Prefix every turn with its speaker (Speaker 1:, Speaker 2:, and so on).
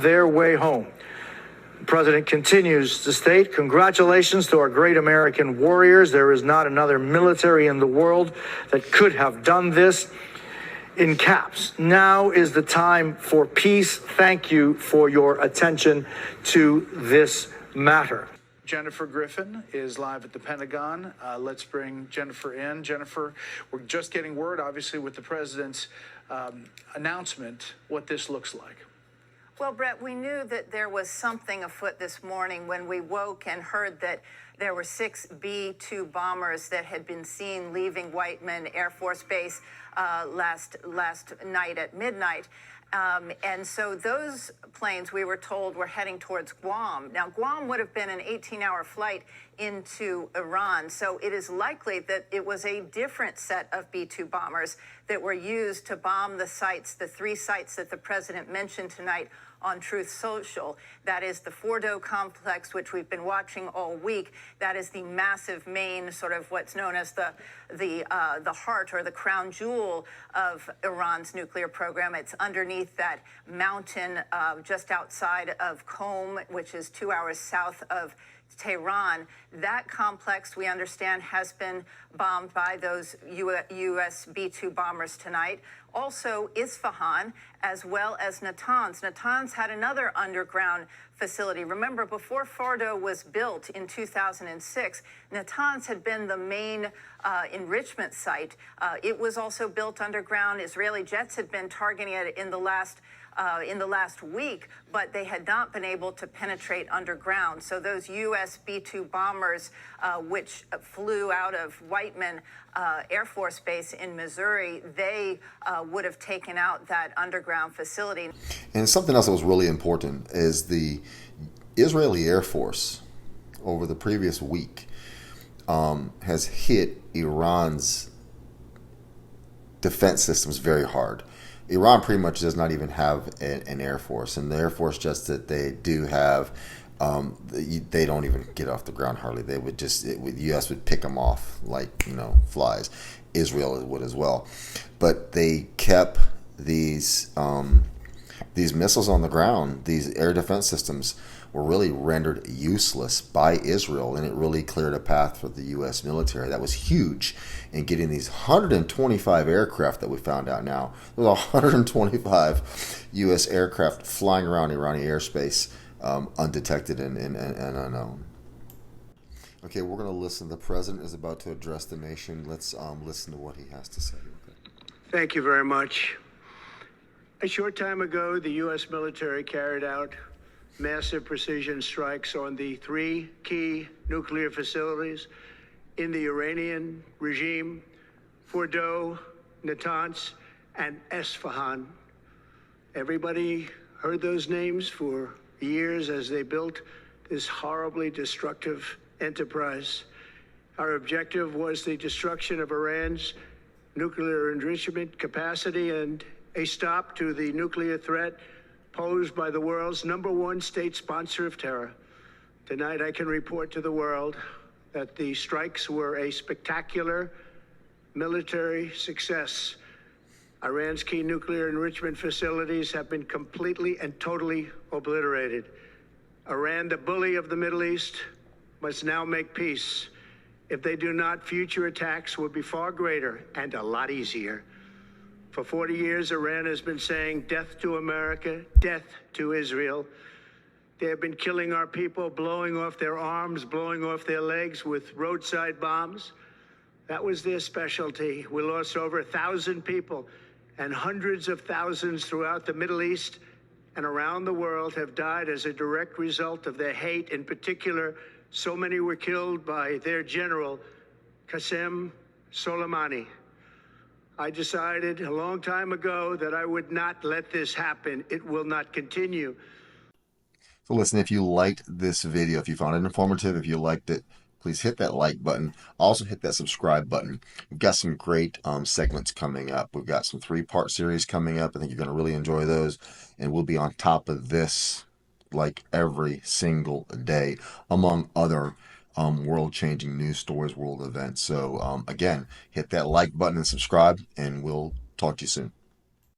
Speaker 1: their way home. The president continues to state, congratulations to our great American warriors. There is not another military in the world that could have done this. In caps, now is the time for peace. Thank you for your attention to this matter. Jennifer Griffin is live at the Pentagon. Let's bring Jennifer in. Jennifer, we're just getting word, obviously, with the president's announcement, what this looks like.
Speaker 2: Well, Brett, we knew that there was something afoot this morning when we woke and heard that there were 6 B-2 bombers that had been seen leaving Whiteman Air Force Base last night at midnight. And so those planes, we were told, were heading towards Guam. Now, Guam would have been an 18-hour flight into Iran, so it is likely that it was a different set of B-2 bombers that were used to bomb the sites, the 3 sites that the president mentioned tonight on Truth Social. That is the Fordo complex, which we've been watching all week. That is the massive main, sort of what's known as the heart or the crown jewel of Iran's nuclear program. It's underneath that mountain just outside of Qom, which is 2 hours south of Tehran. That complex, we understand, has been bombed by those U.S. B-2 bombers tonight. Also, Isfahan, as well as Natanz. Natanz had another underground facility. Remember, before Fordo was built in 2006, Natanz had been the main enrichment site. It was also built underground. Israeli jets had been targeting it in the last week, but they had not been able to penetrate underground. So those U.S. B-2 bombers, which flew out of Whiteman Air Force Base in Missouri, they would have taken out that underground facility.
Speaker 3: And something else that was really important is the Israeli Air Force over the previous week has hit Iran's defense systems very hard. Iran pretty much does not even have an Air Force, and the Air Force just that they do have, they don't even get off the ground hardly. They would just, the U.S. would pick them off like, flies. Israel would as well. But they kept these missiles on the ground. These air defense systems were really rendered useless by Israel, and it really cleared a path for the U.S. military. That was huge in getting these 125 aircraft that we found out now. There's 125 U.S. aircraft flying around Iranian airspace undetected and unknown. Okay, we're going to listen. The president is about to address the nation. Let's listen to what he has to say. Okay.
Speaker 4: Thank you very much. A short time ago, the U.S. military carried out massive precision strikes on the 3 key nuclear facilities in the Iranian regime: Fordo, Natanz, and Isfahan. Everybody heard those names for years as they built this horribly destructive enterprise. Our objective was the destruction of Iran's nuclear enrichment capacity and a stop to the nuclear threat posed by the world's #1 state sponsor of terror. Tonight, I can report to the world that the strikes were a spectacular military success. Iran's key nuclear enrichment facilities have been completely and totally obliterated. Iran, the bully of the Middle East, must now make peace. If they do not, future attacks will be far greater and a lot easier. For 40 years, Iran has been saying death to America, death to Israel. They have been killing our people, blowing off their arms, blowing off their legs with roadside bombs. That was their specialty. We lost over 1,000 people, and hundreds of thousands throughout the Middle East and around the world have died as a direct result of their hate. In particular, so many were killed by their general, Qasem Soleimani. I decided a long time ago that I would not let this happen. It will not continue.
Speaker 3: So listen, if you liked this video, if you found it informative, if you liked it, please hit that like button. Also hit that subscribe button. We've got some great segments coming up. We've got some 3-part series coming up. I think you're going to really enjoy those. And we'll be on top of this like every single day, among other world-changing news stories, world events. So again, hit that like button and subscribe, and we'll talk to you soon.